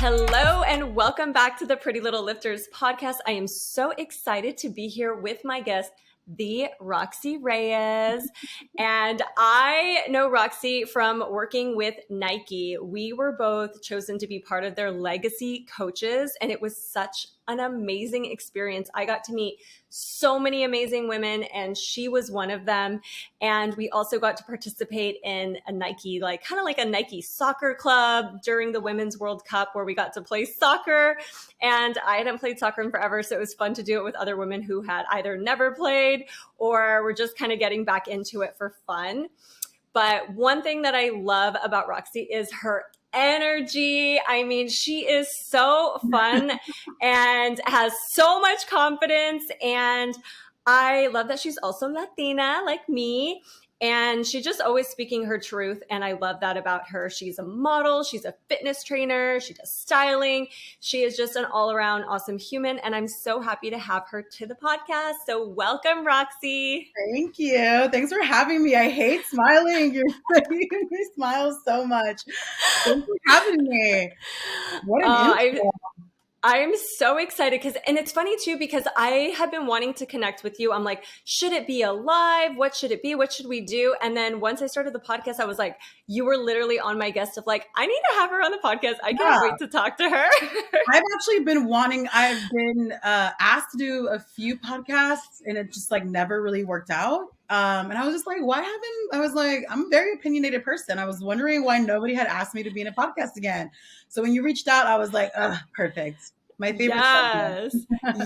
Hello and welcome back to the Pretty Little Lifters podcast. I am so excited to be here with my guest, the Roxy Reyes. And I know Roxy from working with Nike. We were both chosen to be part of their legacy coaches, and it was such an amazing experience. I got to meet so many amazing women, and she was one of them. And we also got to participate in a Nike, kind of like a Nike soccer club during the Women's World Cup, where we got to play soccer. And I hadn't played soccer in forever, so it was fun to do it with other women who had either never played or were just kind of getting back into it for fun. But one thing that I love about Roxy is her energy. I mean, she is so fun and has so much confidence. And I love that she's also Latina like me. And she's just always speaking her truth. And I love that about her. She's a model. She's a fitness trainer. She does styling. She is just an all-around awesome human. And I'm so happy to have her to the podcast. So welcome, Roxy. Thank you. Thanks for having me. I hate smiling. You're making me smile so much. Thanks for having me. What an intro. I'm so excited and it's funny too, because I have been wanting to connect with you. I'm like, should it be a live? What should it be? What should we do? And then once I started the podcast, I was like, you were literally on my guest of like, I need to have her on the podcast. I can't wait to talk to her. I've actually been I've been asked to do a few podcasts, and it just like never really worked out. And I was just like, I'm a very opinionated person. I was wondering why nobody had asked me to be in a podcast again. So when you reached out, I was like, perfect. My favorite subject.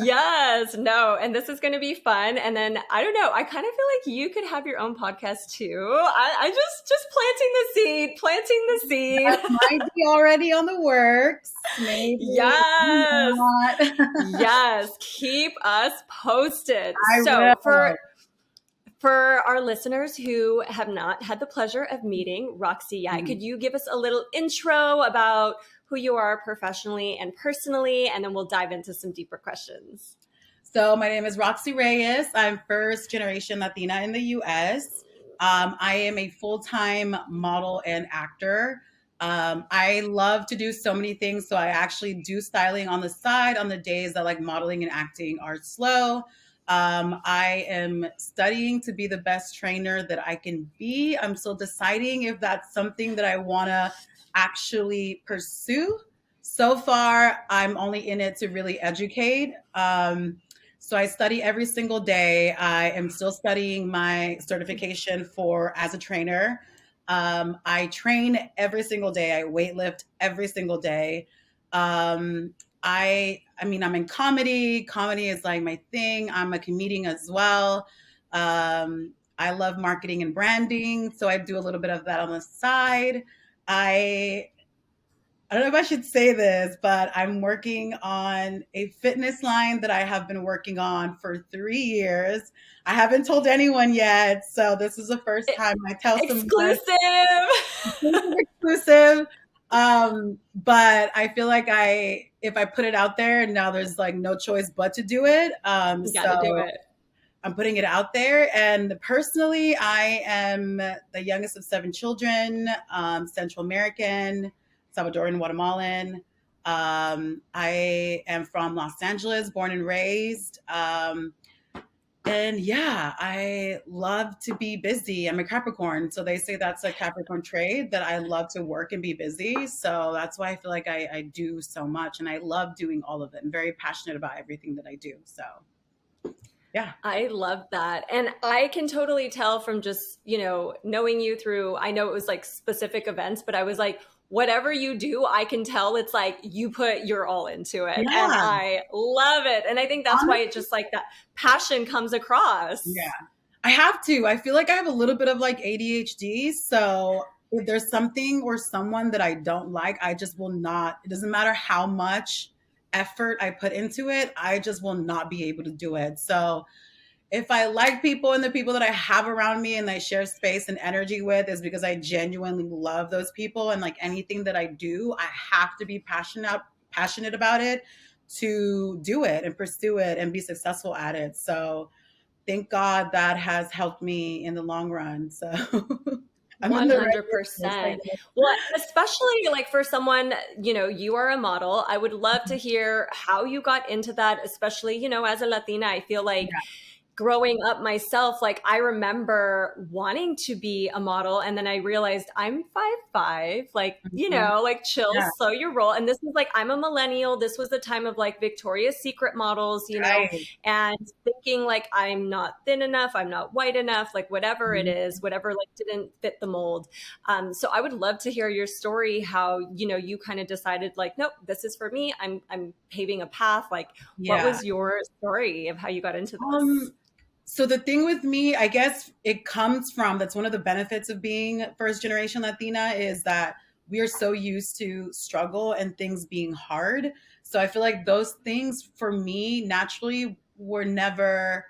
Yes. No. And this is going to be fun. And then I don't know. I kind of feel like you could have your own podcast too. I just planting the seed. That might be already on the works. Maybe. Yes. Yes. Keep us posted. For our listeners who have not had the pleasure of meeting Roxy yet, could you give us a little intro about who you are professionally and personally, and then we'll dive into some deeper questions. So my name is Roxy Reyes. I'm first generation Latina in the U.S. I am a full-time model and actor. I love to do so many things. So I actually do styling on the side on the days that like modeling and acting are slow. I am studying to be the best trainer that I can be. I'm still deciding if that's something that I want to actually pursue. So far, I'm only in it to really educate. So I study every single day. I am still studying my certification as a trainer. I train every single day. I weightlift every single day. I'm in comedy. Comedy is like my thing. I'm a comedian as well. I love marketing and branding. So I do a little bit of that on the side. I don't know if I should say this, but I'm working on a fitness line that I have been working on for 3 years. I haven't told anyone yet. So this is the first time I tell someone. Exclusive. But I feel like if I put it out there, and now there's like no choice but to do it. You gotta do it. I'm putting it out there. And personally, I am the youngest of 7 children, Central American, Salvadoran, Guatemalan. I am from Los Angeles, born and raised. And yeah, I love to be busy. I'm a Capricorn. So they say that's a Capricorn trait, that I love to work and be busy. So that's why I feel like I do so much. And I love doing all of it. I'm very passionate about everything that I do. So yeah. I love that. And I can totally tell from just, knowing you through, I know it was like specific events, but I was like, whatever you do, I can tell it's like you put your all into it. Yeah. And I love it. And I think that's why it just like that passion comes across. Yeah, I have to. I feel like I have a little bit of like ADHD. So if there's something or someone that I don't like, I just will not, it doesn't matter how much effort I put into it, I just will not be able to do it. So if I like people and the people that I have around me and I share space and energy with is because I genuinely love those people. And like anything that I do, I have to be passionate about it to do it and pursue it and be successful at it. So thank God that has helped me in the long run. So I'm on the right list, I 100%. Well, especially like for someone, you are a model. I would love to guess. hear how you got into that, especially, as a Latina. I feel like Yeah. growing up myself, like I remember wanting to be a model, and then I realized I'm 5'5", like, Mhm. like chill, Yeah. slow your roll. And this was like, I'm a millennial. This was the time of like Victoria's Secret models, Right. and thinking like I'm not thin enough, I'm not white enough, like whatever it Mhm. is, whatever like didn't fit the mold. So I would love to hear your story, how, you kind of decided like, nope, this is for me. I'm paving a path. Like, what Yeah. was your story of how you got into this? Um, so the thing with me, I guess it comes from, that's one of the benefits of being first generation Latina, is that we are so used to struggle and things being hard. So I feel like those things for me naturally were never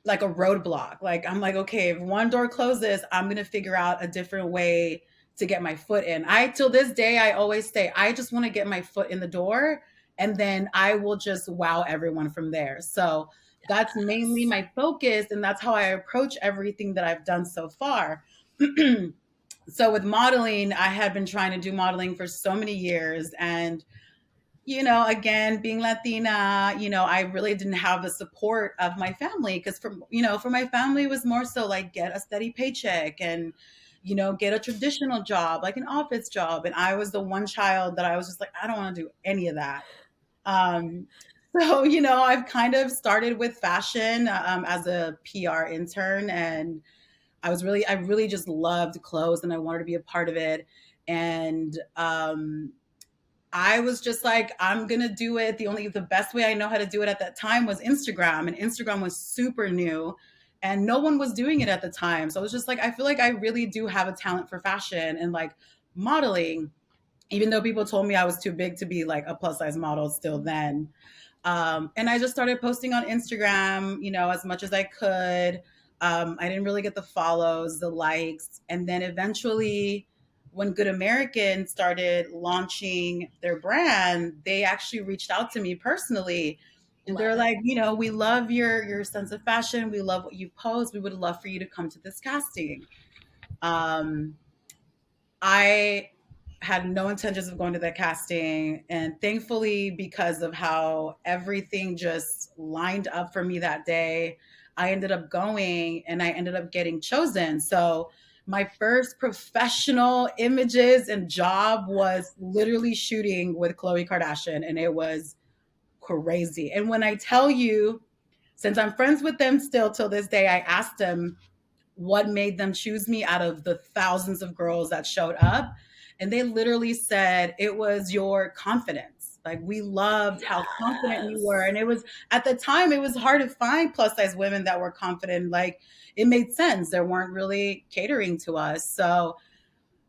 like a roadblock. Like I'm like, okay, if one door closes, I'm gonna figure out a different way to get my foot in. I till this day, I always say, I just want to get my foot in the door, and then I will just wow everyone from there. So that's mainly my focus, and that's how I approach everything that I've done so far. So with modeling, I had been trying to do modeling for so many years, and again, being Latina, I really didn't have the support of my family, because for my family, it was more so like get a steady paycheck and, get a traditional job, like an office job. And I was the one child that I was just like, I don't want to do any of that. Um, so, I've kind of started with fashion as a PR intern, and I really just loved clothes and I wanted to be a part of it. And I was just like, I'm gonna do it. The best way I know how to do it at that time was Instagram, and Instagram was super new, and no one was doing it at the time. So I was just like, I feel like I really do have a talent for fashion and like modeling, even though people told me I was too big to be like a plus size model still then. And I just started posting on Instagram, as much as I could. I didn't really get the follows, the likes. And then eventually, when Good American started launching their brand, they actually reached out to me personally. And Love they're it. like, we love your sense of fashion. We love what you post. We would love for you to come to this casting. Um, I had no intentions of going to that casting. And thankfully, because of how everything just lined up for me that day, I ended up going and I ended up getting chosen. So my first professional images and job was literally shooting with Khloe Kardashian. And it was crazy. And when I tell you, since I'm friends with them still till this day, I asked them what made them choose me out of the thousands of girls that showed up. And they literally said, it was your confidence. Like, we loved how confident you were. Yes. And it was, at the time, it was hard to find plus size women that were confident. Like, it made sense. There weren't really catering to us. So,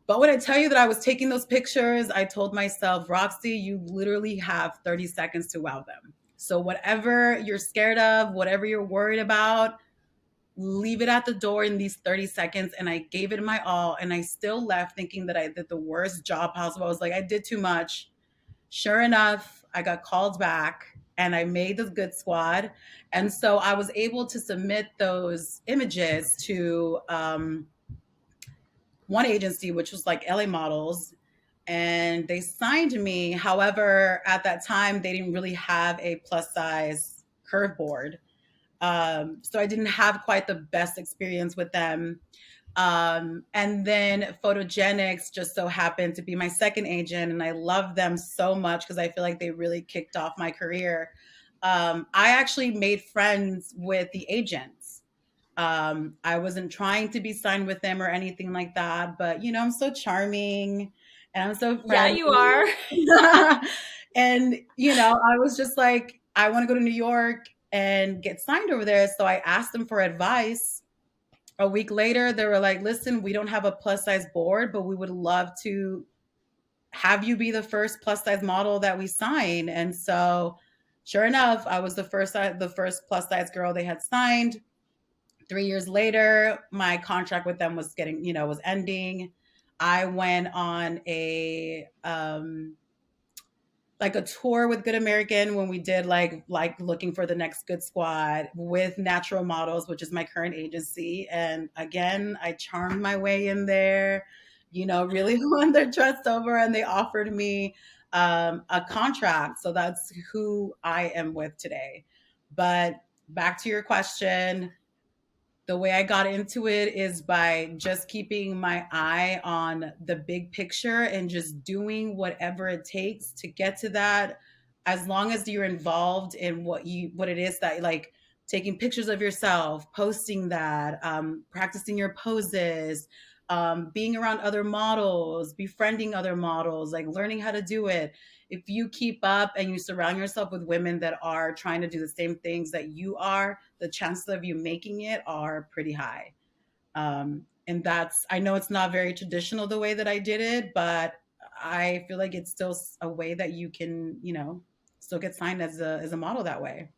but when I tell you that I was taking those pictures, I told myself, Roxy, you literally have 30 seconds to wow them. So, whatever you're scared of, whatever you're worried about, leave it at the door in these 30 seconds. And I gave it my all. And I still left thinking that I did the worst job possible. I was like, I did too much. Sure enough, I got called back and I made the good squad. And so I was able to submit those images to one agency, which was like LA Models, and they signed me. However, at that time, they didn't really have a plus size curve board. So I didn't have quite the best experience with them. And then Photogenics just so happened to be my second agent, and I love them so much because I feel like they really kicked off my career. I actually made friends with the agents. I wasn't trying to be signed with them or anything like that, but I'm so charming and I'm so Yeah, friendly. you are. And I was just like, I want to go to New York and get signed over there. So I asked them for advice. A week later, they were like, listen, we don't have a plus size board, but we would love to have you be the first plus size model that we sign. And so sure enough, I was the first plus size girl they had signed. 3 years later, my contract with them was ending. I went on a like a tour with Good American when we did like looking for the next good squad with Natural Models, which is my current agency. And again, I charmed my way in there, really won their trust over, and they offered me a contract. So that's who I am with today. But back to your question, the way I got into it is by just keeping my eye on the big picture and just doing whatever it takes to get to that. As long as you're involved in what it is that, like, taking pictures of yourself, posting that, practicing your poses, being around other models, befriending other models, like learning how to do it. If you keep up and you surround yourself with women that are trying to do the same things that you are, the chances of you making it are pretty high. And I know it's not very traditional the way that I did it, but I feel like it's still a way that you can, still get signed as a model that way.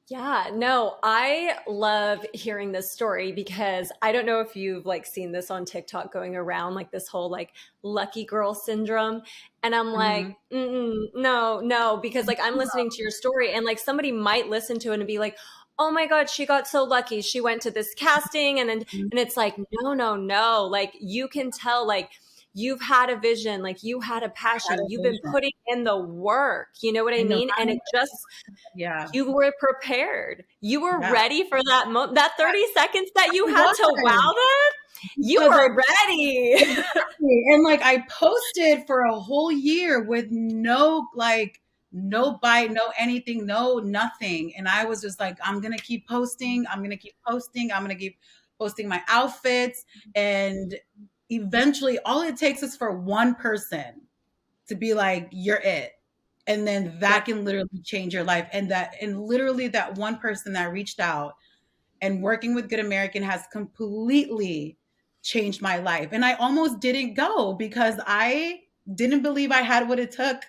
Yeah, no, I love hearing this story because I don't know if you've like seen this on TikTok going around, like this whole like lucky girl syndrome. And I'm like, Mm-hmm. no, no, because like I'm listening to your story and like somebody might listen to it and be like, oh my God, she got so lucky. She went to this casting and it's like, no, no, no. Like you can tell like you've had a vision, like you had a Had passion, a you've been vision. putting in the work. You know what I I know. mean? And it just Yeah. you were prepared. You were Yeah. ready for that that 30 seconds that I you had to wow was. them. You Because were ready. exactly. And like I posted for a whole year with no bite, no anything, no nothing. And I was just like, I'm gonna keep posting, I'm gonna keep posting, I'm gonna keep posting my outfits. And eventually all it takes is for one person to be like, you're it. And then that Yep, can literally change your life. And literally that one person that reached out and working with Good American has completely changed my life. And I almost didn't go because I didn't believe I had what it took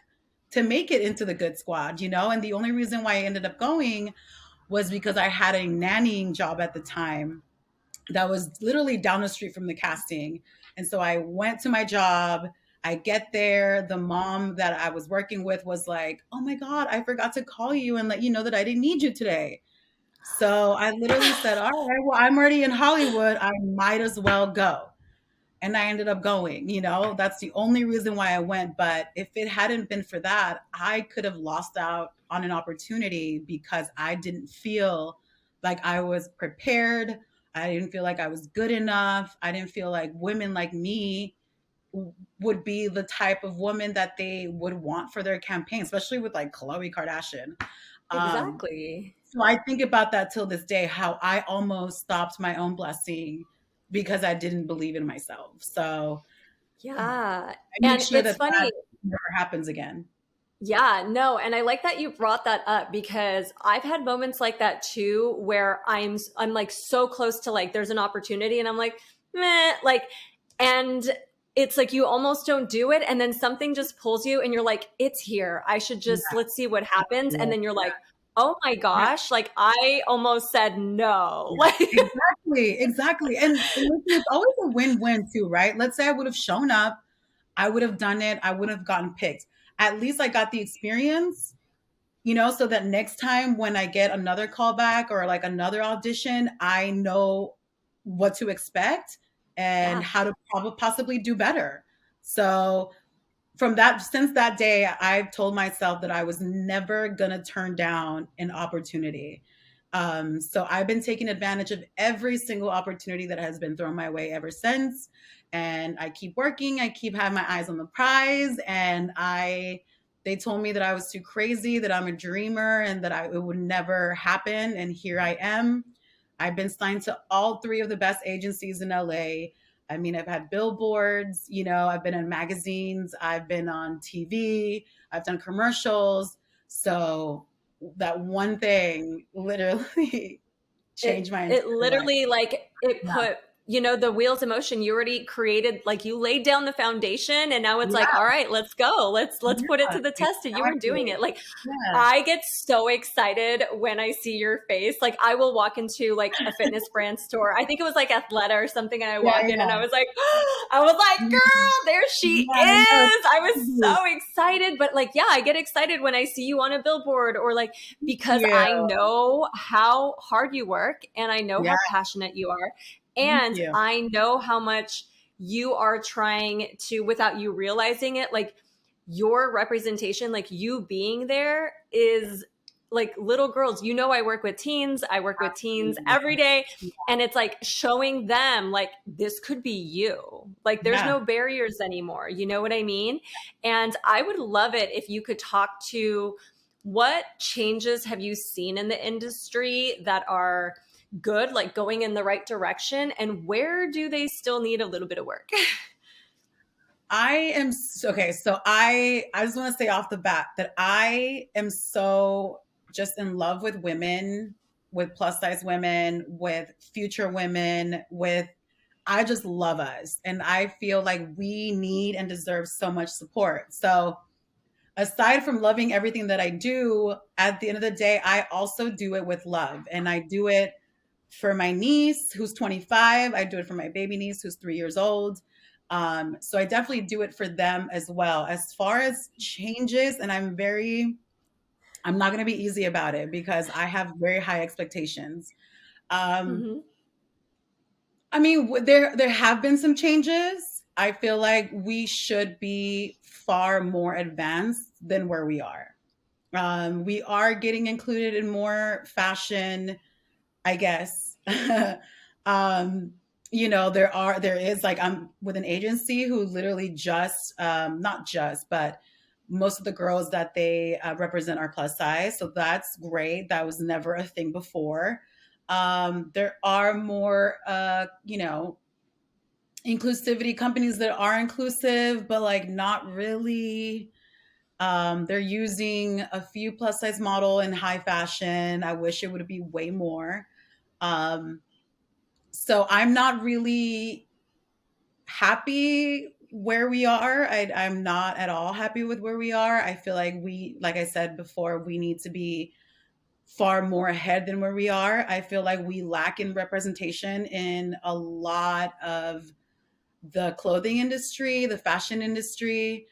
to make it into the good squad, And the only reason why I ended up going was because I had a nannying job at the time that was literally down the street from the casting. And so I went to my job. I get there. The mom that I was working with was like, oh my God, I forgot to call you and let you know that I didn't need you today. So I literally said, all right, well, I'm already in Hollywood. I might as well go. And I ended up going, that's the only reason why I went. But if it hadn't been for that, I could have lost out on an opportunity because I didn't feel like I was prepared. I didn't feel like I was good enough. I didn't feel like women like me would be the type of woman that they would want for their campaign, especially with like Khloe Kardashian. Um, exactly. so I think about that till this day, how I almost stopped my own blessing because I didn't believe in myself. So Yeah. I make And sure it's that that funny. never happens again. Yeah, no, and I like that you brought that up because I've had moments like that too where I'm like so close to like there's an opportunity and I'm like, meh, like and it's like you almost don't do it and then something just pulls you and you're like, it's here. I should Yeah, just let's see what happens. And yeah, then you're like, oh my yeah, gosh, like I almost said no. yeah. Like Exactly, exactly. And listen, it's always a win-win too, right? Let's say I would have shown up, I would have done it, I would have gotten picked. At least I got the experience, so that next time when I get another callback or like another audition, I know what to expect and yeah, how to probably possibly do better. So since that day, I've told myself that I was never gonna turn down an opportunity. So I've been taking advantage of every single opportunity that has been thrown my way ever since. And I keep working, I keep having my eyes on the prize, and they told me that I was too crazy, that I'm a dreamer, and that it would never happen. And here I am. I've been signed to all three of the best agencies in LA. I mean, I've had billboards, I've been in magazines, I've been on TV, I've done commercials. So that one thing literally changed my it entire life. literally like it Yeah. put the wheels of motion. You already created, like, you laid down the foundation, and now it's like, Yeah, all right, let's go. Let's put it yeah, to the test. And you were doing exactly. it. Like, Yeah. I get so excited when I see your face. Like, I will walk into like a fitness brand store. I think it was like Athleta or something, and I Yeah, walk in and yeah. I was like, Mhm. girl, there she Yeah, I know, it's is. I was crazy. so excited. But like, yeah, I get excited when I see you on a billboard, or like, Thank because I you. know how hard you work, and I know Yeah, how passionate you are. thank And you. I know how much you are trying to, without you realizing it, like, your representation, like you being there, is like, little girls. I work with teens. I work with teens Absolutely. every day. And it's like showing them, like, this could be you. Like, there's Yeah. no barriers anymore. You know what I mean? And I would love it if you could talk to, what changes have you seen in the industry that are good, like going in the right direction, and where do they still need a little bit of work? Okay. So I just want to say off the bat that I am so just in love with women, with plus size women, with future women, with I just love us, and I feel like we need and deserve so much support. So aside from loving everything that I do, at the end of the day, I also do it with love, and I do it for my niece who's 25. I do it for my baby niece who's 3 years old. So I definitely do it for them as well. As far as changes, and I'm not going to be easy about it because I have very high expectations. Um, Mm-hmm. I mean, there have been some changes. I feel like we should be far more advanced than where we are. We are getting included in more fashion, I guess. um, there is, like, I'm with an agency who literally just not just, but most of the girls that they represent are plus size. So that's great. That was never a thing before. There are more inclusivity companies that are inclusive, but like not really. They're using a few plus size model in high fashion. I wish it would be way more. Um, so I'm not really happy where we are. I'm not at all happy with where we are. I feel like like I said before, we need to be far more ahead than where we are. I feel like we lack in representation in a lot of the clothing industry, the fashion industry.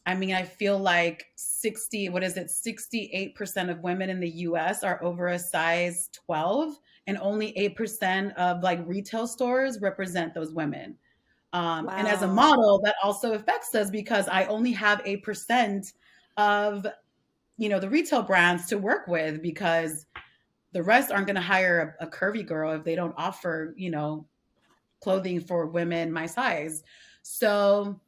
I mean, I feel like 68% of women in the US are over a size 12, and only 8% of like retail stores represent those women. And as a Wow. model, that also affects us because I only have 8% of, the retail brands to work with, because the rest aren't going to hire a curvy girl if they don't offer, clothing for women my size. So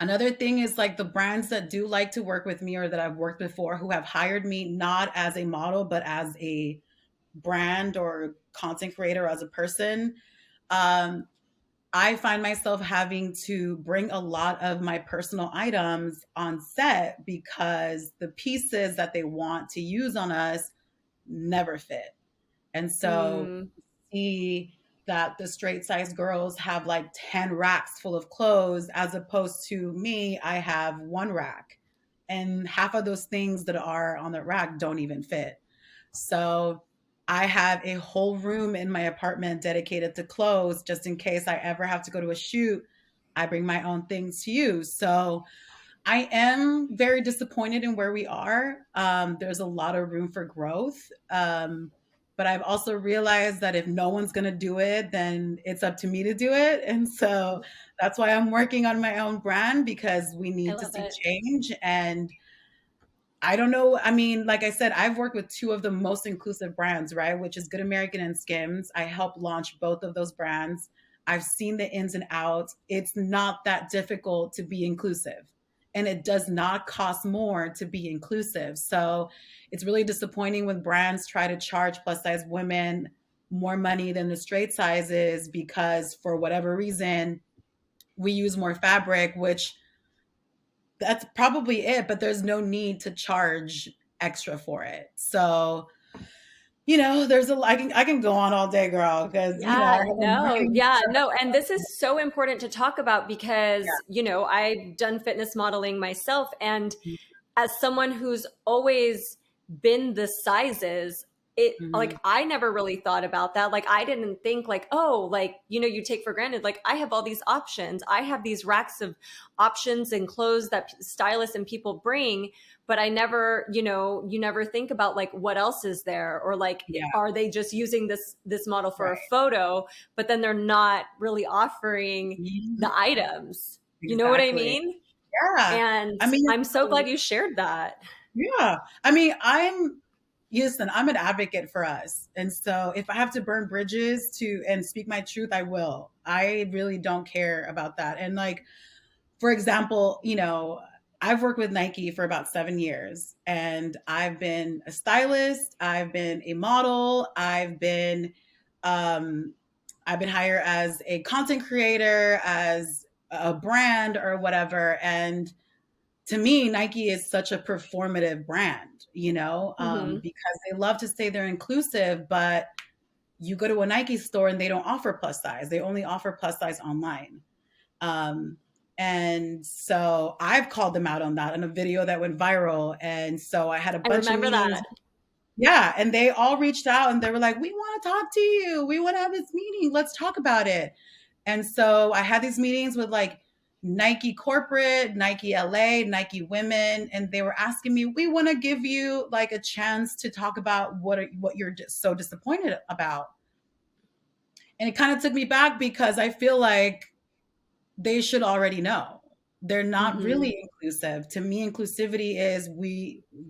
another thing is, like, the brands that do like to work with me or that I've worked before, who have hired me not as a model but as a brand or content creator, as a person. um, I find myself having to bring a lot of my personal items on set because the pieces that they want to use on us never fit. And so Mm. see that the straight size girls have like 10 racks full of clothes, as opposed to me, I have one rack. And half of those things that are on the rack don't even fit. So I have a whole room in my apartment dedicated to clothes, just in case I ever have to go to a shoot. I bring my own things to use. So I am very disappointed in where we are. There's a lot of room for growth. But I've also realized that if no one's going to do it, then it's up to me to do it. And so that's why I'm working on my own brand, because we I need to love see it. change. And I don't know. I mean, like I said, I've worked with two of the most inclusive brands, right? Which is Good American and Skims. I helped launch both of those brands. I've seen the ins and outs. It's not that difficult to be inclusive, and it does not cost more to be inclusive. So it's really disappointing when brands try to charge plus size women more money than the straight sizes, because for whatever reason, we use more fabric, which that's probably it, but there's no need to charge extra for it. So there's I can go on all day, girl, because Yeah, I'm no, running. yeah, no. And this is so important to talk about Yeah. because, I've done fitness modeling myself. And as someone who's always been the sizes, it Mhm. like I never really thought about that. Like I didn't think like, oh, like, you take for granted, like I have all these options. I have these racks of options and clothes that stylists and people bring, but I never, you never think about like what else is there, or like Yeah. are they just using this model for a Right. photo, but then they're not really offering Mhm. the items. You know what I Exactly. mean? Yeah. And I mean, I'm so glad you shared that. yeah. I mean, listen, I'm an advocate for us. And so if I have to burn bridges to and speak my truth, I will. I really don't care about that. And like, for example, I've worked with Nike for about 7 years, and I've been a stylist, I've been a model, um, I've been hired as a content creator, as a brand or whatever. And to me, Nike is such a performative brand, Hmm. because they love to say they're inclusive, but you go to a Nike store and they don't offer plus size. They only offer plus size online. Um, and so I've called them out on that in a video that went viral. And so I had a I bunch of remember meetings. that. Yeah. And they all reached out and they were like, we want to talk to you. We want to have this meeting. Let's talk about it. And so I had these meetings with like Nike corporate, Nike LA, Nike women, and they were asking me, we want to give you like a chance to talk about what you're just so disappointed about. And it kind of took me back because I feel like they should already know. They're not Hmm. really inclusive. To me, inclusivity is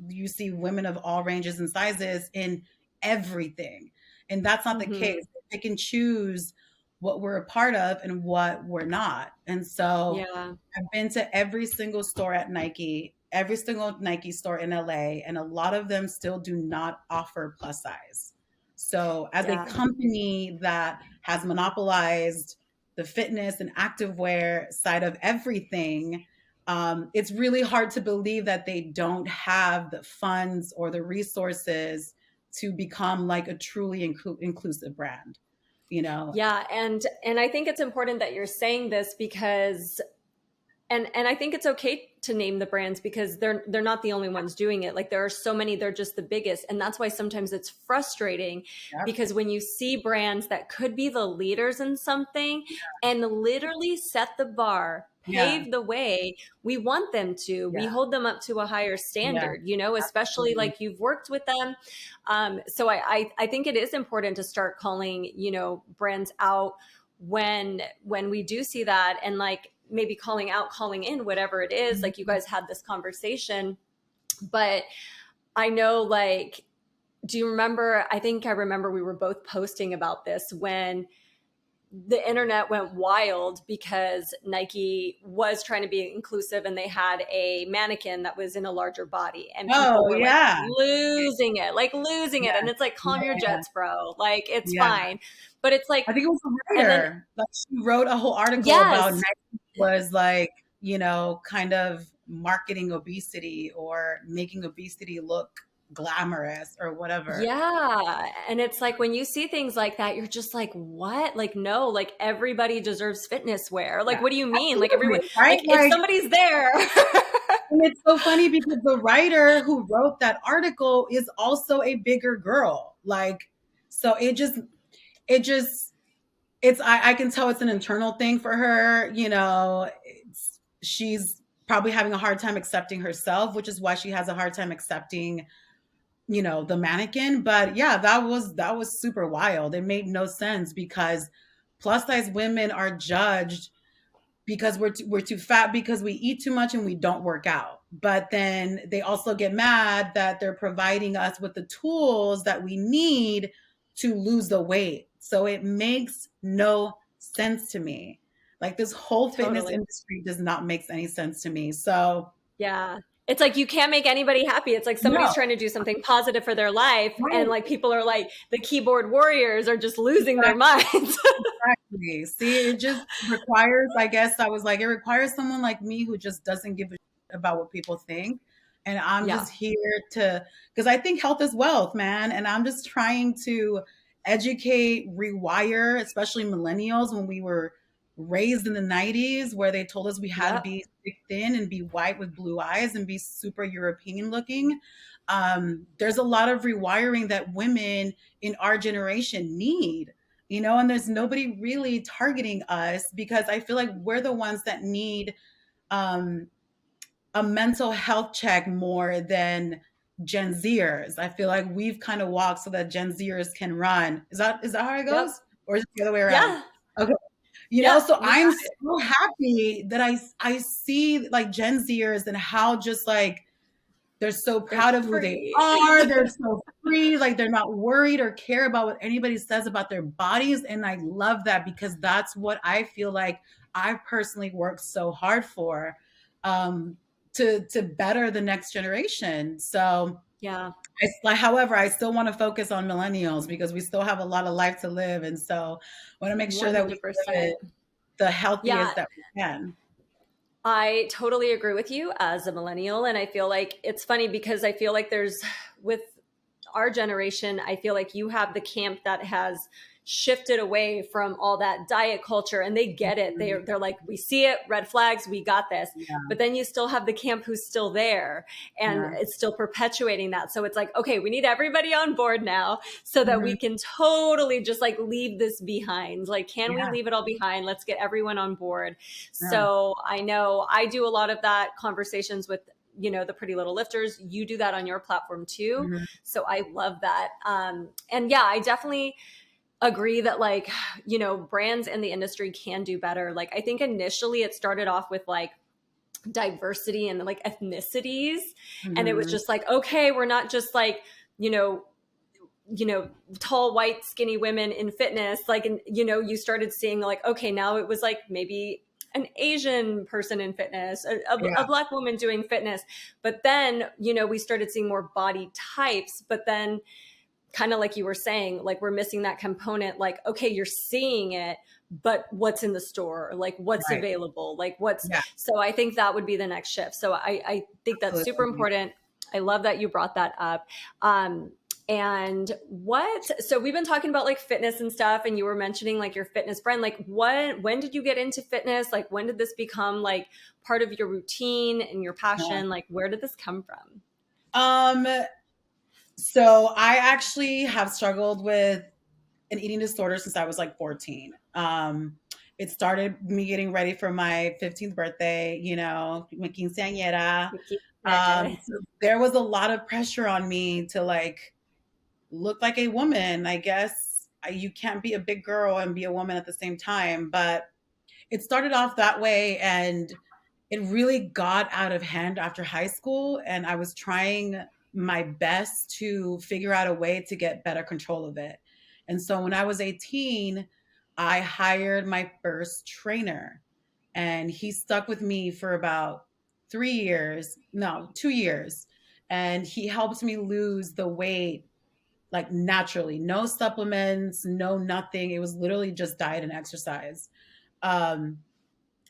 you see women of all ranges and sizes in everything. And that's not the Hmm. case. They can choose what we're a part of and what we're not. And so Yeah. I've been to every single store at Nike, every single Nike store in LA, and a lot of them still do not offer plus size. So, as a Yeah. company that has monopolized the fitness and activewear side of everything, it's really hard to believe that they don't have the funds or the resources to become like a truly inclusive brand, you know? Yeah. And I think it's important that you're saying this because and I think it's okay to name the brands because they're not the only ones doing it. Like there are so many, they're just the biggest. And that's why sometimes it's frustrating Yep. because when you see brands that could be the leaders in something and literally set the bar, Yeah. pave the way, we want them to. We Yeah. hold them up to a higher Yeah. standard, especially Absolutely. like you've worked with them. So I think it is important to start calling, brands out when we do see that, and like maybe calling out, calling in, whatever it is, like you guys had this conversation. But I know, like, do you remember, I think I remember we were both posting about this when the internet went wild because Nike was trying to be inclusive and they had a mannequin that was in a larger body and people Oh, were like yeah. losing it, like losing Yeah. it. And it's like, calm your Yeah. jets, bro. Like, it's Yeah. fine. But it's like, I think it was a and then, writer. Like she wrote a whole article about yes, Nike was like, kind of marketing obesity or making obesity look glamorous or whatever. yeah. And it's like when you see things like that, you're just like, what? Like, no, like everybody deserves fitness wear. Like, Yeah. what do you mean? Like, Absolutely. everyone, Right? like, if Like, somebody's there. and it's so funny because the writer who wrote that article is also a bigger girl. Like, so it just I can tell it's an internal thing for her. She's probably having a hard time accepting herself, which is why she has a hard time accepting, the mannequin. But yeah, that was super wild. It made no sense because plus size women are judged because we're too fat because we eat too much and we don't work out. But then they also get mad that they're providing us with the tools that we need to lose the weight. So it makes no sense to me. Like this whole fitness Totally. industry does not make any sense to me. So Yeah. It's like you can't make anybody happy. It's like no, somebody's trying to do something positive for their life, and right. like people are like the keyboard warriors are just losing their minds. Exactly. See, it just requires, I guess I was like, it requires someone like me who just doesn't give a shit about what people think And I'm Yeah. just here to, because I think health is wealth, man. And I'm just trying to educate, rewire, especially millennials when we were raised in the 90s, where they told us we had to Yep. be thick, thin and be white with blue eyes and be super European looking. There's a lot of rewiring that women in our generation need, and there's nobody really targeting us because I feel like we're the ones that need um, a mental health check more than Gen Zers. I feel like we've kind of walked so that Gen Zers can run. Is that how it Yep. goes? Or is it the other way around? Yeah. Okay. Yep. So You I'm got it. so happy that I see like Gen Zers and how just like they're so They're proud of who they free. are. They're so free. Like they're not worried or care about what anybody says about their bodies. And I love that because that's what I feel like I've personally worked so hard for, um, to better the next generation. So, Yeah. however, I still want to focus on millennials because we still have a lot of life to live. And so I want to make sure that we live 100%. it the Yeah. healthiest that we can. I totally agree with you as a millennial. And I feel like it's funny because I feel like with our generation, I feel like you have the camp that has shifted away from all that diet culture and they get it. They're like, we see it, red flags, we got this. Yeah. But then you still have the camp who's still there and Yeah. it's still perpetuating that. So it's like, okay, we need everybody on board now so that Mhm. we can totally just like leave this behind. Like, can we Yeah. leave it all behind? Let's get everyone on board. Yeah. So I know I do a lot of that conversations with the Pretty Little Lifters. You do that on your platform too. Mhm. So I love that. And yeah, I definitely agree that like, brands in the industry can do better. Like I think initially it started off with like diversity and like ethnicities. And it was Mhm. just like, okay, we're not just like, you know, tall, white, skinny women in fitness. Like, and, you started seeing like, okay, now it was like maybe an Asian person in fitness, a Yeah. Black woman doing fitness. But then, we started seeing more body types. But then, kind of like you were saying, like we're missing that component. Like, okay, you're seeing it, but what's in the store? Like, what's Right. available? Like, what's Yeah. so I think that would be the next shift. So I think that's super Absolutely. important. I love that you brought that up. And so we've been talking about like fitness and stuff, and you were mentioning like your fitness brand. Like when did you get into fitness? Like when did this become like part of your routine and your Yeah. passion? Like where did this come from? Um, so I actually have struggled with an eating disorder since I was like 14. It started me getting ready for my 15th birthday, my quinceañera. So there was a lot of pressure on me to like look like a woman. I guess you can't be a big girl and be a woman at the same time, but it started off that way and it really got out of hand after high school. And I was trying my best to figure out a way to get better control of it. And so when I was 18, I hired my first trainer and he stuck with me for about 3 years, no, 2 years. And he helped me lose the weight like naturally, no supplements, no nothing. It was literally just diet and exercise. Um,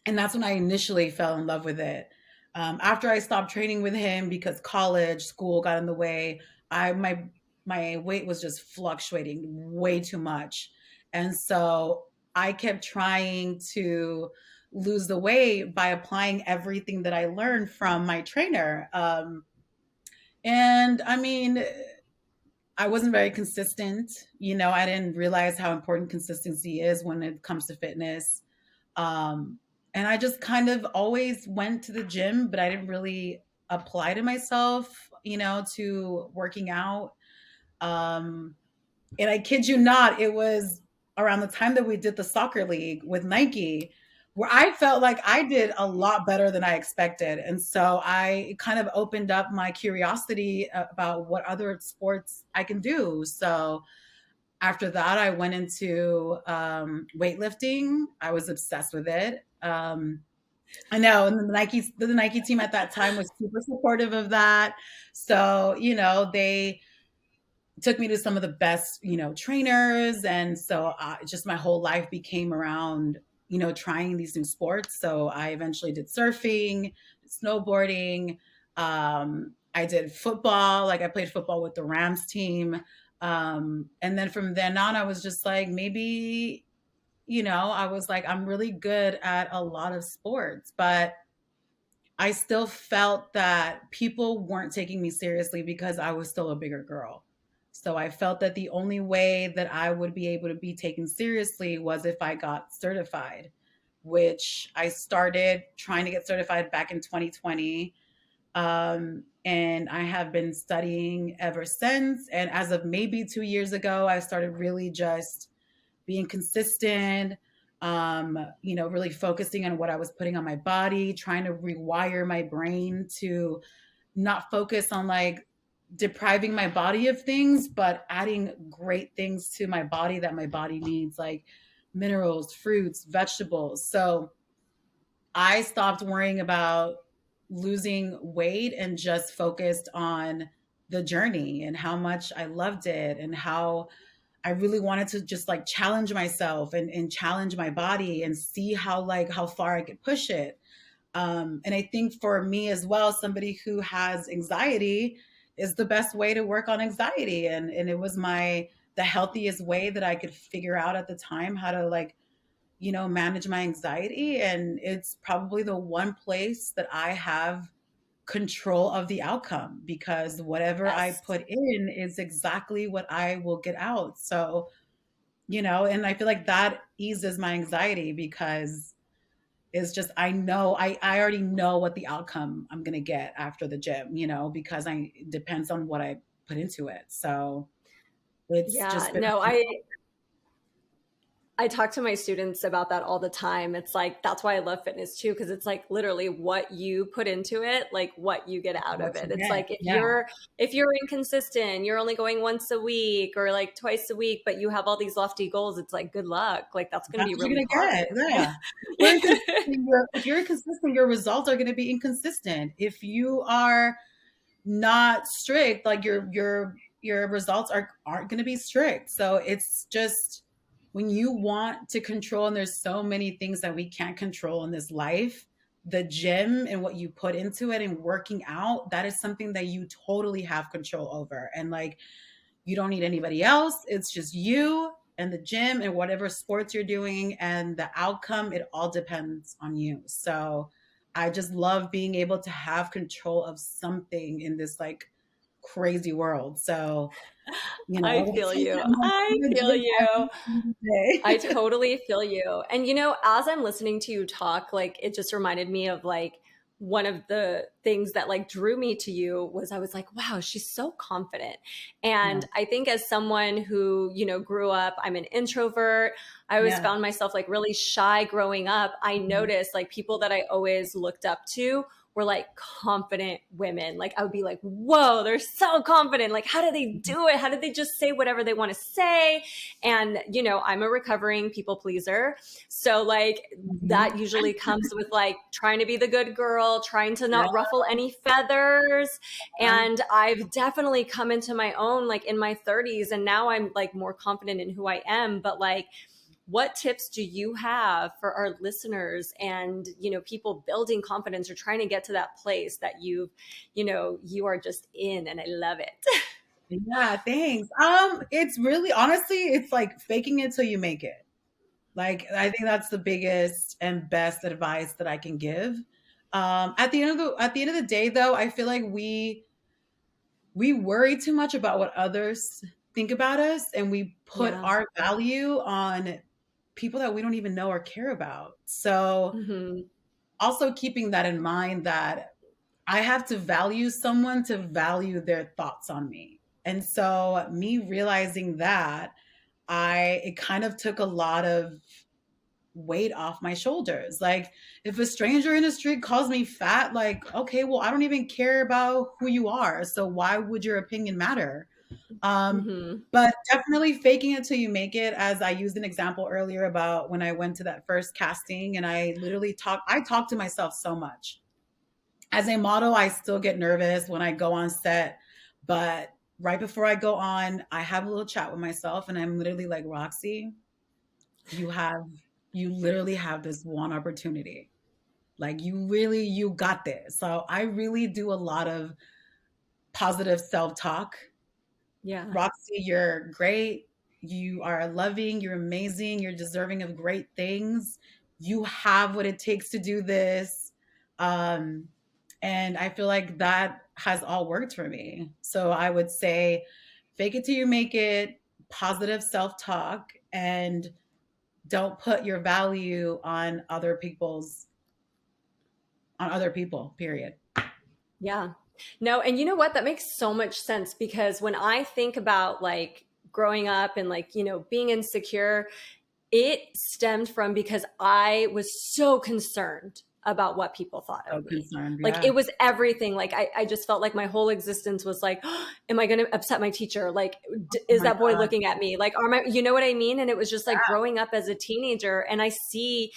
and that's when I initially fell in love with it. After I stopped training with him because college, school got in the way, my weight was just fluctuating way too much, and so I kept trying to lose the weight by applying everything that I learned from my trainer. And I mean, I wasn't very consistent. I didn't realize how important consistency is when it comes to fitness. Um, and I just kind of always went to the gym, but I didn't really apply to myself, to working out. Um, and I kid you not, it was around the time that we did the soccer league with Nike, where I felt like I did a lot better than I expected. And so I kind of opened up my curiosity about what other sports I can do. So after that, I went into weightlifting. I was obsessed with it. I know, and the Nike team at that time was super supportive of that. So they took me to some of the best trainers, and so just my whole life became around trying these new sports. So I eventually did surfing, snowboarding. I did football. Like I played football with the Rams team. And then from then on, I was just like, maybe, I was like, I'm really good at a lot of sports, but I still felt that people weren't taking me seriously because I was still a bigger girl. So I felt that the only way that I would be able to be taken seriously was if I got certified, which I started trying to get certified back in 2020. And I have been studying ever since. And as of maybe 2 years ago, I started really just being consistent, really focusing on what I was putting on my body, trying to rewire my brain to not focus on like depriving my body of things, but adding great things to my body that my body needs, like minerals, fruits, vegetables. So I stopped worrying about losing weight and just focused on the journey and how much I loved it and how I really wanted to just like challenge myself and challenge my body and see how far I could push it. And I think for me as well, somebody who has anxiety is the best way to work on anxiety. And it was the healthiest way that I could figure out at the time how to like, manage my anxiety. And it's probably the one place that I have control of the outcome because whatever I Yes. put in is exactly what I will get out. So, and I feel like that eases my anxiety because it's just I already know what the outcome I'm gonna get after the gym, because it depends on what I put into it. So it's Yeah, just been no, I talk to my students about that all the time. It's like that's why I love fitness too, because it's like literally what you put into it, like what you get out what of it. you It's get. like if Yeah. you're inconsistent, you're only going once a week or like twice a week, but you have all these lofty goals, it's like good luck. Like that's gonna That's be what you're really gonna hard. get. Yeah. You're inconsistent, if you're inconsistent, your results are gonna be inconsistent. If you are not strict, like your results aren't going to be strict. So it's just when you want to control, and there's so many things that we can't control in this life, the gym and what you put into it and working out, that is something that you totally have control over. And like you don't need anybody else. It's just you and the gym and whatever sports you're doing, and the outcome, it all depends on you. So I just love being able to have control of something in this like crazy world. So, I that's feel why you. I'm I in the feel gym you. every single I day. totally feel you. And as I'm listening to you talk, like it just reminded me of like one of the things that like drew me to you was I was like, wow, she's so confident. Yeah. And I think as someone who, grew up, I'm an introvert. I always Yeah. found myself like really shy growing up. I Mhm. noticed like people that I always looked up to were like confident women. Like I would be like, whoa, they're so confident. Like, how do they do it? How did they just say whatever they want to say? And, I'm a recovering people pleaser. So, like, Mhm. that usually comes with like trying to be the good girl, trying to Yeah. not ruffle any feathers. And I've definitely come into my own like in my 30s. And now I'm like more confident in who I am. But like, what tips do you have for our listeners and people building confidence or trying to get to that place that you are just in, and I love it. Yeah, thanks. It's really honestly, it's like faking it till you make it. Like I think that's the biggest and best advice that I can give. At the end of the day though, I feel like we worry too much about what others think about us, and we put Yeah. our value on people that we don't even know or care about. So Hmm. also keeping that in mind that I have to value someone to value their thoughts on me. And so me realizing that it kind of took a lot of weight off my shoulders. Like if a stranger in the street calls me fat, like, okay, well, I don't even care about who you are. So why would your opinion matter? Um, Hmm. but definitely faking it till you make it, as I used an example earlier about when I went to that first casting and I talk to myself so much. As a model, I still get nervous when I go on set, but right before I go on, I have a little chat with myself and I'm literally like, Roxy, you have you literally have this one opportunity. Like you got this. So I really do a lot of positive self-talk. Yeah. Roxy, you're great. You are loving. You're amazing. You're deserving of great things. You have what it takes to do this. Um, and I feel like that has all worked for me. So I would say fake it till you make it, positive self talk, and don't put your value on other people, period. Yeah. No, and you know what? That makes so much sense because when I think about like growing up and like, being insecure, it stemmed from because I was so concerned about what people thought So of me. concerned. Like Yeah. it was everything. Like I just felt like my whole existence was like, oh, am I going to upset my teacher? Like, Oh is my that boy God. looking at me? Like, you know what I mean? And it was just like growing up as a teenager. And I see,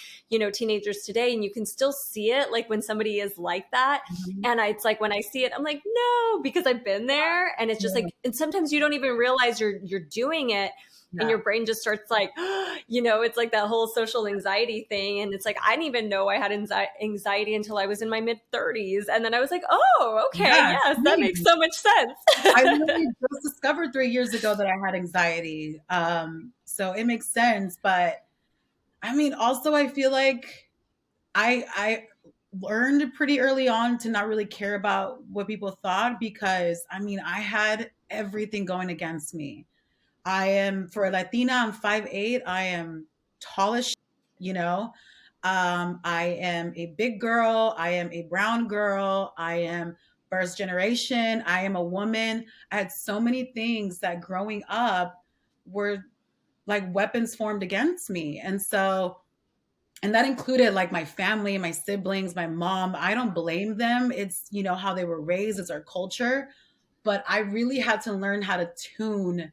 teenagers today, and you can still see it like when somebody is like that. Mhm. And it's like when I see it, I'm like, no, because I've been there. And it's just Yeah. like, and sometimes you don't even realize you're doing it, and Yeah. your brain just starts like, it's like that whole social anxiety thing. And it's like, I didn't even know I had anxiety until I was in my mid 30s. And then I was like, oh, okay, Yeah. yes, that makes Same. so much sense. I literally just discovered 3 years ago that I had anxiety. So it makes sense. But I mean, also, I feel like I learned pretty early on to not really care about what people thought because I mean, I had everything going against me. I am for a Latina, I'm 5'8". I am tall as shit, you know. I am a big girl. I am a brown girl. I am first generation. I am a woman. I had so many things that growing up were like weapons formed against me. And that included like my family, my siblings, my mom. I don't blame them. It's, how they were raised, it's our culture. But I really had to learn how to tune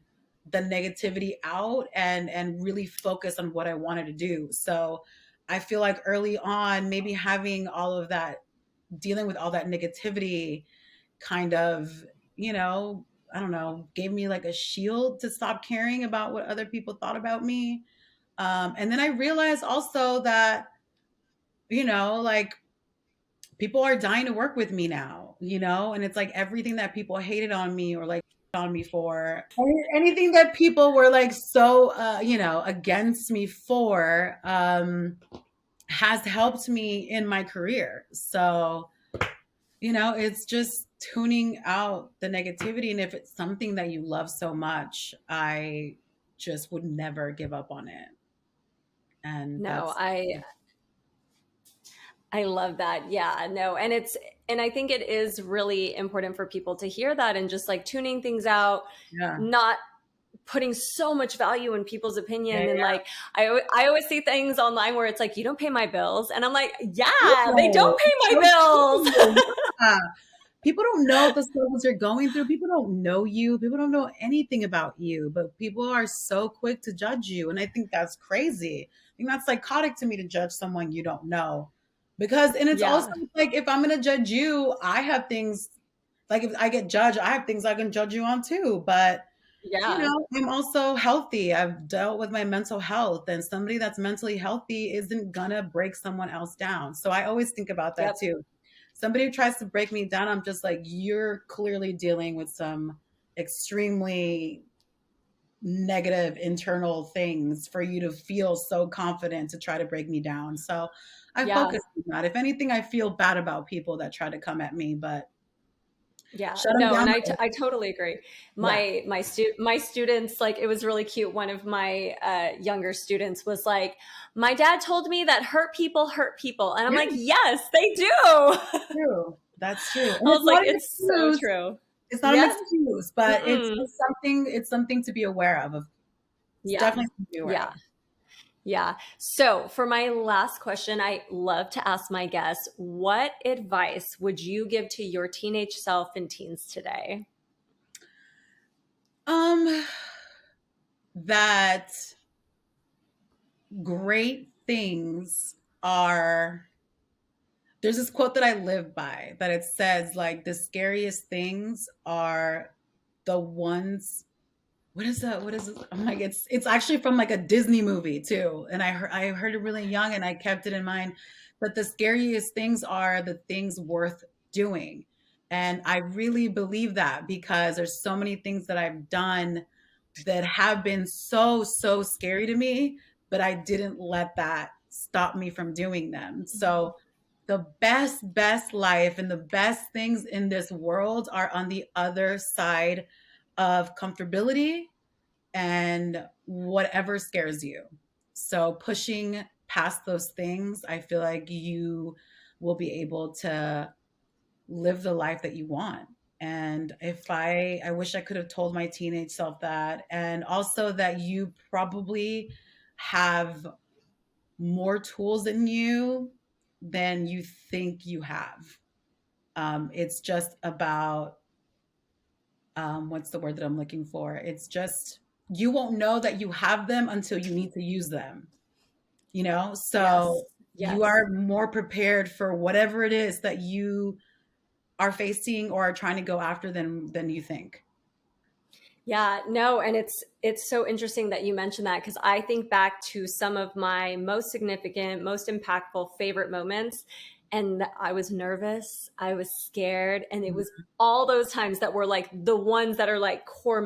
the negativity out and really focus on what I wanted to do. So I feel like early on, maybe having all of that, dealing with all that negativity kind of, I don't know, gave me like a shield to stop caring about what other people thought about me. And then I realized also that, like people are dying to work with me now, and it's like everything that people hated on me or like on me for anything that people were like so against me for has helped me in my career. So it's just tuning out the negativity, and if it's something that you love so much, I just would never give up on it. And No, that's I love that. Yeah, no. And I think it is really important for people to hear that and just like tuning things out, yeah. not putting so much value in people's Yeah, opinion. And yeah. like, I always see things online where it's like, you don't pay my bills. And I'm like, yeah, they No, don't pay it's my so bills. true. Yeah. People don't know the struggles you're going through. People don't know you. People don't know anything about you, but people are so quick to judge you. And I think that's crazy. I think that's psychotic to me to judge someone you don't know. And it's also Yeah, like if I'm going to judge you, I have things like if I get judged, I have things I can judge you on too. But yeah, I'm also healthy. I've dealt with my mental health, and somebody that's mentally healthy isn't gonna break someone else down. So I always think about that yep, too. Somebody who tries to break me down, I'm just like, you're clearly dealing with some extremely negative internal things for you to feel so confident to try to break me down. So I yeah. focus on that. If anything, I feel bad about people that try to come at me, but Yeah, shut them no, down. and I totally agree. Yeah. My students, like, it was really cute. One of my younger students was like, "My dad told me that hurt people," and I'm like, Yeah. "Yes, they do." I True. That's true. And it's was like, not an "It's so excuse. true." It's not an Yep. excuse, but it's Mm-mm. it's something it's something to be aware of. It's Yeah. definitely something to be aware Yeah. of. Yeah. So, for my last question, I love to ask my guests, what advice would you give to your teenage self and teens today? Um, that great things are there's this quote that I live by that it says like the scariest things are the ones what is it? I'm like it's actually from like a Disney movie too. And I heard it really young and I kept it in mind. But the scariest things are the things worth doing. And I really believe that because there's so many things that I've done that have been so, so scary to me, but I didn't let that stop me from doing them. So the best life and the best things in this world are on the other side of comfortability and whatever scares you. So pushing past those things, I feel like you will be able to live the life that you want. And if I wish I could have told my teenage self that, and also that you probably have more tools in you than you think you have. It's just about what's the word that I'm looking for? It's just you won't know that you have them until you need to use them, you know? Yes. So you Yes. are more prepared for whatever it is that you are facing or are trying to go after than you think. Yeah, no, and it's so interesting that you mentioned that because I think back to some of my most significant, most impactful favorite moments, and I was nervous, I was scared, and it was all those times that were like the ones that are like core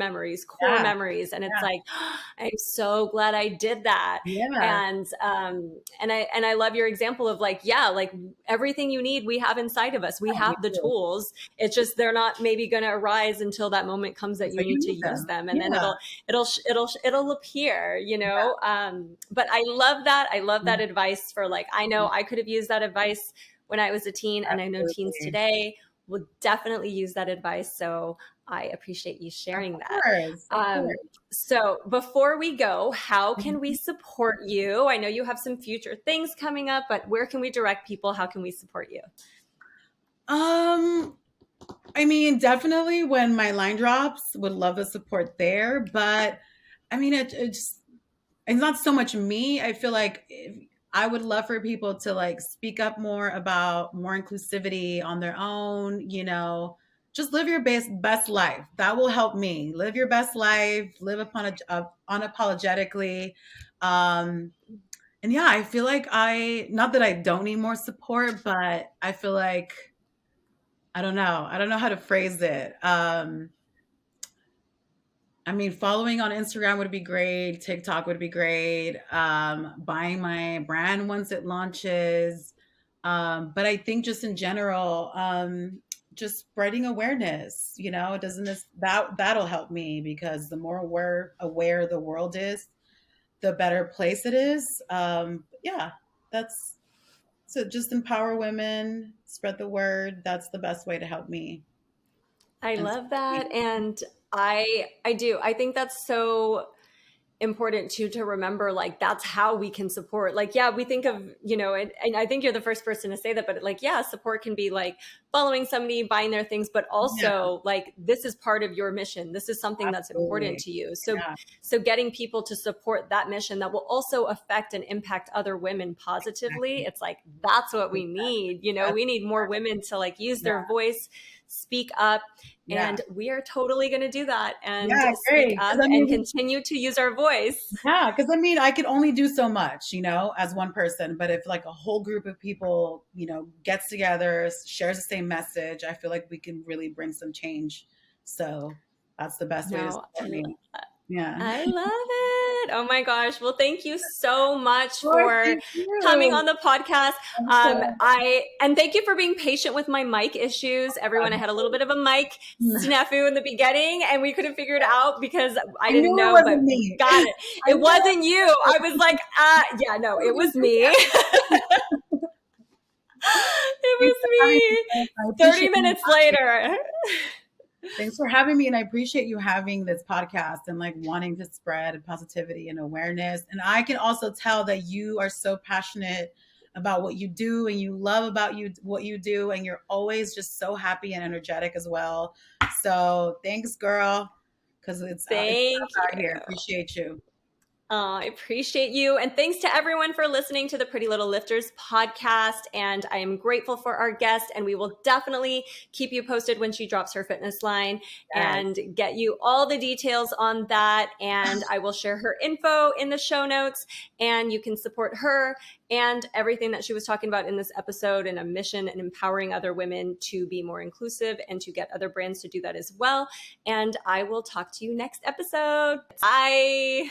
Yeah, memories, and it's yeah, like I'm so glad I did that. yeah. And I love your example of like, yeah, like everything you need we have inside of us. We We have the do. tools. It's just they're not maybe going to arise until that moment comes that you So you need to need use them. them, and then Yeah, it'll appear, you yeah. know. But I love that. I love that advice for like, I know I could have used that advice when I was a teen, and I know teens Absolutely. today will definitely use that advice. So I appreciate you Of sharing that. course, of Um, course. so before we go, how can we Mhm. support you? I know you have some future things coming up, but where can we direct people? How can we support you? Um, I mean, definitely when my line drops, would love the support there. But I mean, it's not so much me. I feel like I would love for people to like speak up more about more inclusivity on their own, you know, just live your best life. That will help me. Live your best life, live unapologetically. Um and yeah, I feel like I not that I don't need more support, but I feel like I don't know. I don't know how to phrase it. I mean, following on Instagram would be great. TikTok would be great. Buying my brand once it launches. But I think just in general, just spreading awareness, you know, it doesn't that'll help me because the more aware the world is, the better place it is. Yeah, that's so just empower women, spread the word. That's the best way to help me I and love support me. that. And I do. I think that's so important to remember, like that's how we can support. Like, yeah, we think of, you know, and I think you're the first person to say that, but like, yeah, support can be like following somebody, buying their things, but Yeah, also like this is part of your mission, this is something that's important absolutely. to you. So Yeah, getting people to support that mission that will also affect and impact other women positively, exactly. it's like that's what we Exactly. need. You know, That's we need more women to like use yeah, their voice, speak up, yeah. and we are totally going to do that and Yeah, speak great. up Because I and mean, continue to use our voice. yeah, because I mean, I can only do so much, you know, as one person. But if like a whole group of people, you know, gets together, shares the same message, I feel like we can really bring some change. So that's the best way to No, support me. Yeah. I love it. Oh my gosh. Well, thank you so much Of course, for thank coming you. on the podcast. Of course. And thank you for being patient with my mic issues. Everyone, I had a little bit of a mic snafu in the beginning and we couldn't figure it out because I I didn't knew it know, but wasn't we me. got it. I It knew wasn't you. I was like, yeah, no, it was me. It Thanks was for having me, me. Chris. I 30 appreciate you. minutes later. Thanks for having me. And I appreciate you having this podcast and like wanting to spread positivity and awareness. And I can also tell that you are so passionate about what you do and you love about you what you do. And you're always just so happy and energetic as well. So thanks, girl. Because it's Thank tough you. out here. Appreciate you. I appreciate you. And thanks to everyone for listening to the Pretty Little Lifters podcast. And I am grateful for our guest. And we will definitely keep you posted when she drops her fitness line and get you all the details on that. And I will share her info in the show notes, and you can support her and everything that she was talking about in this episode, and a mission and empowering other women to be more inclusive and to get other brands to do that as well. And I will talk to you next episode. Bye.